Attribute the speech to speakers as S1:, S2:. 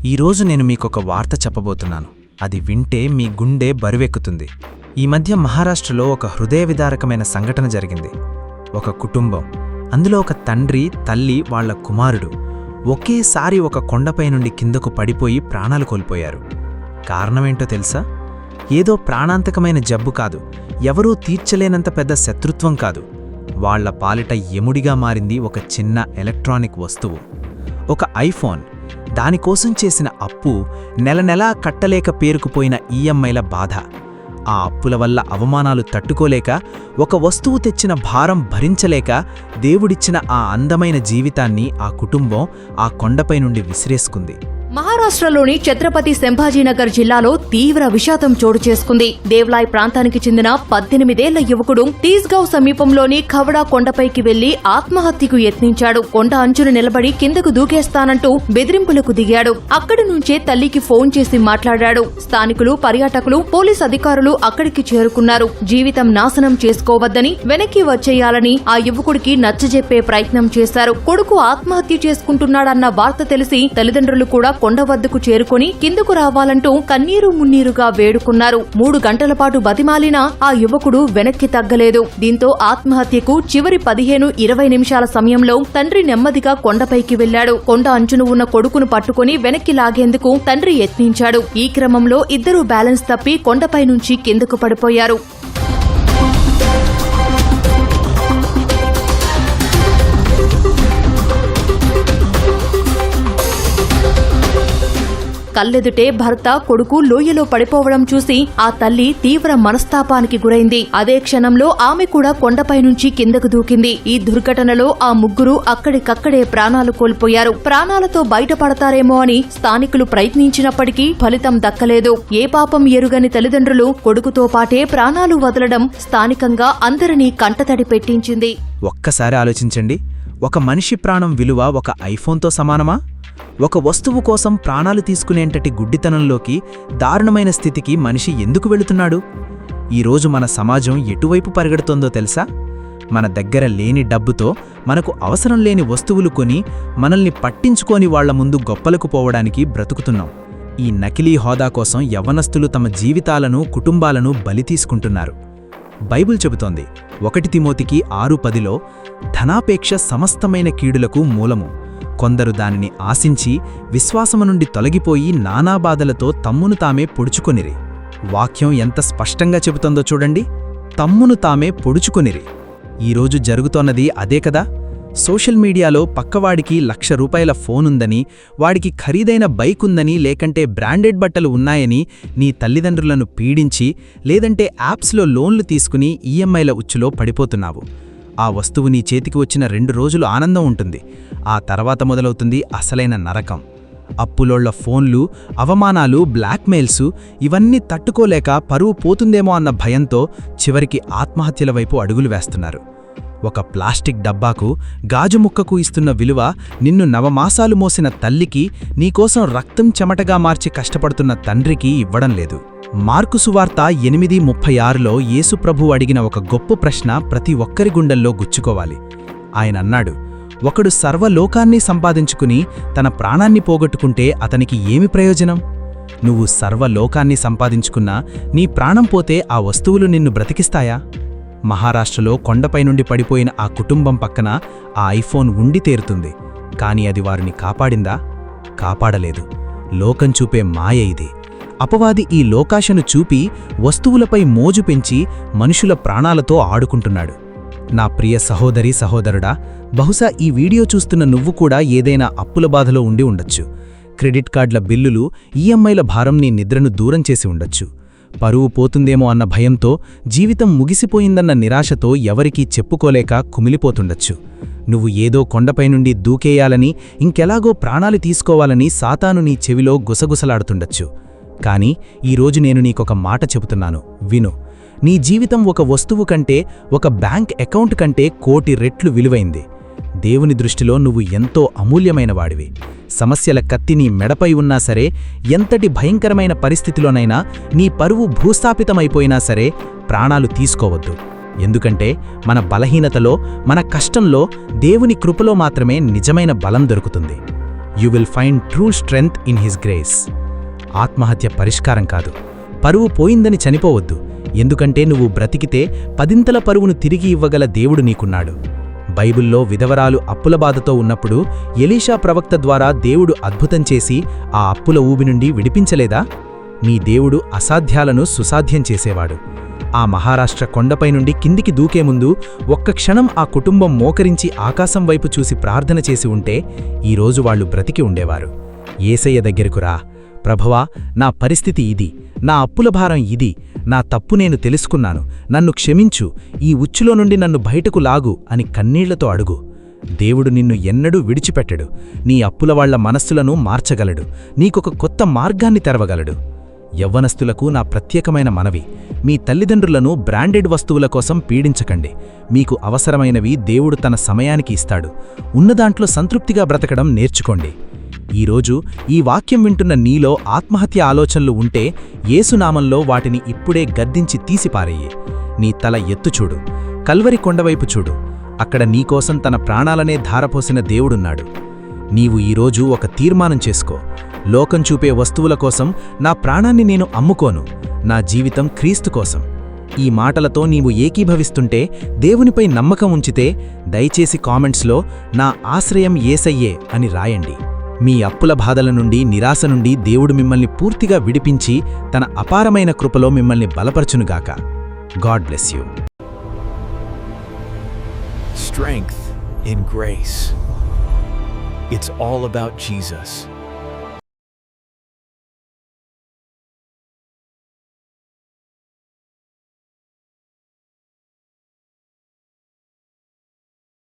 S1: ఈరోజు నేను మీకొక వార్త చెప్పబోతున్నాను. అది వింటే మీ గుండె బరువెక్కుతుంది. ఈ మధ్య మహారాష్ట్రలో ఒక హృదయ విదారకమైన సంఘటన జరిగింది. ఒక కుటుంబం, అందులో ఒక తండ్రి, తల్లి, వాళ్ల కుమారుడు ఒకేసారి ఒక కొండపై నుండి కిందకు పడిపోయి ప్రాణాలు కోల్పోయారు. కారణమేంటో తెలుసా? ఏదో ప్రాణాంతకమైన జబ్బు కాదు, ఎవరూ తీర్చలేనంత పెద్ద శత్రుత్వం కాదు. వాళ్ల పాలిట ఎముడిగా మారింది ఒక చిన్న ఎలక్ట్రానిక్ వస్తువు, ఒక ఐఫోన్. దానికోసం చేసిన అప్పు, నెలనెలా కట్టలేక పేరుకుపోయిన ఈఎంఐల బాధ. ఆ అప్పుల వల్ల అవమానాలు తట్టుకోలేక, ఒక వస్తువు తెచ్చిన భారం భరించలేక, దేవుడిచ్చిన ఆ అందమైన జీవితాన్ని ఆ కుటుంబం ఆ కొండపై నుండి విసిరేసుకుంది.
S2: మహారాష్ట్రలోని ఛత్రపతి సంభాజీనగర్ జిల్లాలో తీవ్ర విషాదం చోటు చేసుకుంది. దేవ్లాయ్ ప్రాంతానికి చెందిన 18 ఏళ్ల యువకుడు తీస్గావ్ సమీపంలోని ఖవడా కొండపైకి వెళ్లి ఆత్మహత్యకు యత్నించాడు. కొండ అంచున నిలబడి కిందకు దూకేస్తానంటూ బెదిరింపులకు దిగాడు. అక్కడి నుంచే తల్లికి ఫోన్ చేసి మాట్లాడాడు. స్థానికులు, పర్యాటకులు, పోలీస్ అధికారులు అక్కడికి చేరుకున్నారు. జీవితం నాశనం చేసుకోవద్దని, వెనక్కి వచ్చేయాలని ఆ యువకుడికి నచ్చజెప్పే ప్రయత్నం చేశారు. కొడుకు ఆత్మహత్య చేసుకుంటున్నాడన్న వార్త తెలిసి తల్లిదండ్రులు కూడా కొండ వద్దకు చేరుకుని కిందకు రావాలంటూ కన్నీరు మున్నీరుగా వేడుకున్నారు. 3 గంటల పాటు బతిమాలినా ఆ యువకుడు వెనక్కి తగ్గలేదు. దీంతో ఆత్మహత్యకు చివరి 15-20 నిమిషాల సమయంలో తండ్రి నెమ్మదిగా కొండపైకి వెళ్లాడు. కొండ అంచున ఉన్న కొడుకును పట్టుకుని వెనక్కి లాగేందుకు తండ్రి యత్నించాడు. ఈ క్రమంలో ఇద్దరూ బ్యాలెన్స్ తప్పి కొండపై నుంచి కిందకు పడిపోయారు. కళ్ళెదుటే భర్త, కొడుకు లోయలో పడిపోవడం చూసి ఆ తల్లి తీవ్ర మనస్తాపానికి గురైంది. అదే క్షణంలో ఆమె కూడా కొండపై నుంచి కిందకు దూకింది. ఈ దుర్ఘటనలో ఆ ముగ్గురు అక్కడికక్కడే ప్రాణాలు కోల్పోయారు. ప్రాణాలతో బయటపడతారేమో అని స్థానికులు ప్రయత్నించినప్పటికీ ఫలితం దక్కలేదు. ఏ పాపం ఎరుగని తల్లిదండ్రులు కొడుకుతో పాటే ప్రాణాలు వదలడం స్థానికంగా అందరినీ కంటతడి పెట్టించింది.
S1: ఒక్కసారి ఆలోచించండి, ఒక మనిషి ప్రాణం విలువ ఒక ఐఫోన్తో సమానమా? ఒక వస్తువు కోసం ప్రాణాలు తీసుకునేంతటి గుడ్డితనంలోకి, దారుణమైన స్థితికి మనిషి ఎందుకు వెళుతున్నాడు? ఈరోజు మన సమాజం ఎటువైపు పరిగెడుతోందో తెలుసా? మన దగ్గర లేని డబ్బుతో మనకు అవసరం లేని వస్తువులు కొని, మనల్ని పట్టించుకోని వాళ్ల ముందు గొప్పలకు పోవడానికి బ్రతుకుతున్నాం. ఈ నకిలీ హోదా కోసం యవ్వనస్తులు తమ జీవితాలను, కుటుంబాలను బలి తీసుకుంటున్నారు. బైబిల్ చెబుతోంది 1 తిమోతికి 6:10లో, ధనాపేక్ష సమస్తమైన కీడులకు మూలము. కొందరు దానిని ఆశించి విశ్వాసము నుండి తొలగిపోయి నానాబాధలతో తమ్మును తామే పొడుచుకొనిరి. వాక్యం ఎంత స్పష్టంగా చెబుతోందో చూడండి, తమ్మును తామే పొడుచుకొనిరి. ఈరోజు జరుగుతోన్నది అదే కదా? సోషల్ మీడియాలో పక్కవాడికి ₹1,00,000 ఫోనుందని, వాడికి ఖరీదైన బైక్ ఉందని, లేకంటే బ్రాండెడ్ బట్టలు ఉన్నాయని నీ తల్లిదండ్రులను పీడించి, లేదంటే యాప్స్లో లోన్లు తీసుకుని ఈఎంఐల ఉచ్చులో పడిపోతున్నావు. ఆ వస్తువు నీ చేతికి వచ్చిన 2 రోజులు ఆనందం ఉంటుంది. ఆ తర్వాత మొదలవుతుంది అసలైన నరకం. అప్పులోళ్ల ఫోన్లు, అవమానాలు, బ్లాక్మెయిల్సు, ఇవన్నీ తట్టుకోలేక పరువు పోతుందేమో అన్న భయంతో చివరికి ఆత్మహత్యల వైపు అడుగులు వేస్తున్నారు. ఒక ప్లాస్టిక్ డబ్బాకు, గాజు ముక్కకు ఇస్తున్న విలువ నిన్ను నవమాసాలు మోసిన తల్లికి, నీకోసం రక్తం చెమటగా మార్చి కష్టపడుతున్న తండ్రికి ఇవ్వడం లేదు. మార్కు సువార్త 8:36లో యేసుప్రభు అడిగిన ఒక గొప్ప ప్రశ్న ప్రతి ఒక్కరి గుండెల్లో గుచ్చుకోవాలి. ఆయన అన్నాడు, ఒకడు సర్వలోకాన్ని సంపాదించుకుని తన ప్రాణాన్ని పోగొట్టుకుంటే అతనికి ఏమి ప్రయోజనం? నువ్వు సర్వలోకాన్ని సంపాదించుకున్నా నీ ప్రాణం పోతే ఆ వస్తువులు నిన్ను బ్రతికిస్తాయా? మహారాష్ట్రలో కొండపై నుండి పడిపోయిన ఆ కుటుంబం పక్కన ఆ ఐఫోన్ ఉండి తీరుతుంది. కాని అది వారిని కాపాడిందా? కాపాడలేదు. లోకం చూపే మాయ ఇది. అపవాది ఈ లోకాశను చూపి వస్తువులపై మోజు పెంచి మనుషుల ప్రాణాలతో ఆడుకుంటున్నాడు. నా ప్రియ సహోదరీ, సహోదరుడా, బహుశా ఈ వీడియో చూస్తున్న నువ్వు కూడా ఏదైనా అప్పుల బాధలో ఉండి ఉండొచ్చు. క్రెడిట్ కార్డుల బిల్లులు, ఈఎంఐల భారం నీ నిద్రను దూరం చేసి ఉండొచ్చు. పరువు పోతుందేమో అన్న భయంతో, జీవితం ముగిసిపోయిందన్న నిరాశతో ఎవరికీ చెప్పుకోలేక కుమిలిపోతుండొచ్చు. నువ్వు ఏదో కొండపై నుండి దూకేయాలని, ఇంకెలాగో ప్రాణాలు తీసుకోవాలని సాతాను నీ చెవిలో గుసగుసలాడుతుండొచ్చు. కాని ఈరోజు నేను నీకొక మాట చెబుతున్నాను, విను. నీ జీవితం ఒక వస్తువు కంటే, ఒక బ్యాంక్ అకౌంట్ కంటే 1,000,000 రెట్లు విలువైంది. దేవుని దృష్టిలో నువ్వు ఎంతో అమూల్యమైన వాడివి. సమస్యల కత్తి నీ మెడపై ఉన్నా సరే, ఎంతటి భయంకరమైన పరిస్థితిలోనైనా నీ పరువు భూస్థాపితమైపోయినా సరే, ప్రాణాలు తీసుకోవద్దు. ఎందుకంటే మన బలహీనతలో, మన కష్టంలో దేవుని కృపలో మాత్రమే నిజమైన బలం దొరుకుతుంది. You will find true strength in his grace. ఆత్మహత్య పరిష్కారం కాదు. పరువు పోయిందని చనిపోవద్దు, ఎందుకంటే నువ్వు బ్రతికితే పదింతల పరువును తిరిగి ఇవ్వగల దేవుడు నీకున్నాడు. బైబిల్లో విధవరాలు అప్పుల బాధతో ఉన్నప్పుడు ఎలీషా ప్రవక్త ద్వారా దేవుడు అద్భుతం చేసి ఆ అప్పుల ఊబి నుండి విడిపించలేదా? నీ దేవుడు అసాధ్యాలను సుసాధ్యం చేసేవాడు. ఆ మహారాష్ట్ర కొండపై నుండి కిందికి దూకే ముందు ఒక్క క్షణం ఆ కుటుంబం మోకరించి ఆకాశం వైపు చూసి ప్రార్థన చేసి ఉంటే ఈరోజు వాళ్ళు బ్రతికి ఉండేవారు. యేసయ్య దగ్గరకు రా, ప్రభువా, నా పరిస్థితి ఇది, నా అప్పుల భారం ఇది, నా తప్పు నేను తెలుసుకున్నాను, నన్ను క్షమించు, ఈ ఉచ్చులో నుండి నన్ను బయటకు లాగు అని కన్నీళ్లతో అడుగు. దేవుడు నిన్ను ఎన్నడూ విడిచిపెట్టడు. నీ అప్పులవాళ్ల మనస్సులను మార్చగలడు, నీకొక కొత్త మార్గాన్ని తెరవగలడు. యవ్వనస్తులకు నా ప్రత్యేకమైన మనవి, మీ తల్లిదండ్రులను బ్రాండెడ్ వస్తువుల కోసం పీడించకండి. మీకు అవసరమైనవి దేవుడు తన సమయానికి ఇస్తాడు. ఉన్నదాంట్లో సంతృప్తిగా బ్రతకడం నేర్చుకోండి. ఈరోజు ఈ వాక్యం వింటున్న నీలో ఆత్మహత్య ఆలోచనలు ఉంటే యేసునామంలో వాటిని ఇప్పుడే గద్దించి తీసిపారేయి. నీ తల ఎత్తు చూడు, కల్వరి కొండవైపు చూడు. అక్కడ నీకోసం తన ప్రాణాలనే ధారపోసిన దేవుడున్నాడు. నీవు ఈరోజు ఒక తీర్మానం చేసుకో. లోకం చూపే వస్తువుల కోసం నా ప్రాణాన్ని నేను అమ్ముకోను, నా జీవితం క్రీస్తు కోసం. ఈ మాటలతో నీవు ఏకీభవిస్తుంటే, దేవునిపై నమ్మకం ఉంచితే దయచేసి కామెంట్స్లో నా ఆశ్రయం యేసయ్యే అని రాయండి. మీ అప్పుల బాధల నుండి, నిరాశ నుండి దేవుడు మిమ్మల్ని పూర్తిగా విడిపించి తన అపారమైన కృపలో మిమ్మల్ని బలపరచునుగాక. God bless you.
S3: Strength in grace. It's all about Jesus.